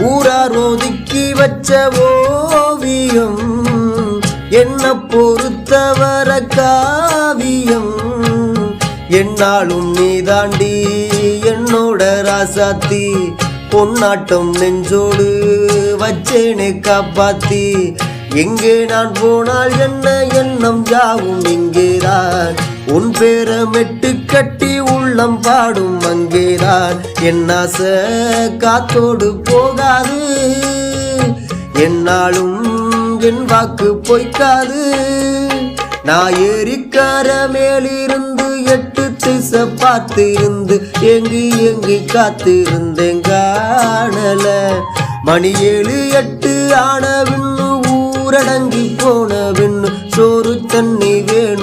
ஊரார் ஒதுக்கி வச்ச ஓவியம் என்ன பொறுத்தவர காவியம் என்னாலும் நீதாண்டி என்னோட ராசாத்தி பொன்னாட்டம் நெஞ்சோடு வச்சேனே காப்பாத்தி எங்கே நான் போனால் என்ன எண்ணம் யாவும் இங்கேதான் உன் பேரை மெட்டு கட்டி உள்ளம் பாடும் அங்கேதான் என் ஆசை காத்தோடு போகாது என்னாலும் என் வாக்கு பொய்க்காது நான் ஏரிக்கார மேலிருந்து 8 திசை பார்த்திருந்து எங்கி காத்திருந்தேன் காணல மணி 7 8 ஆன விண்ணு ஊரடங்கி போன விண்ணு சோறு தண்ணி வேணும்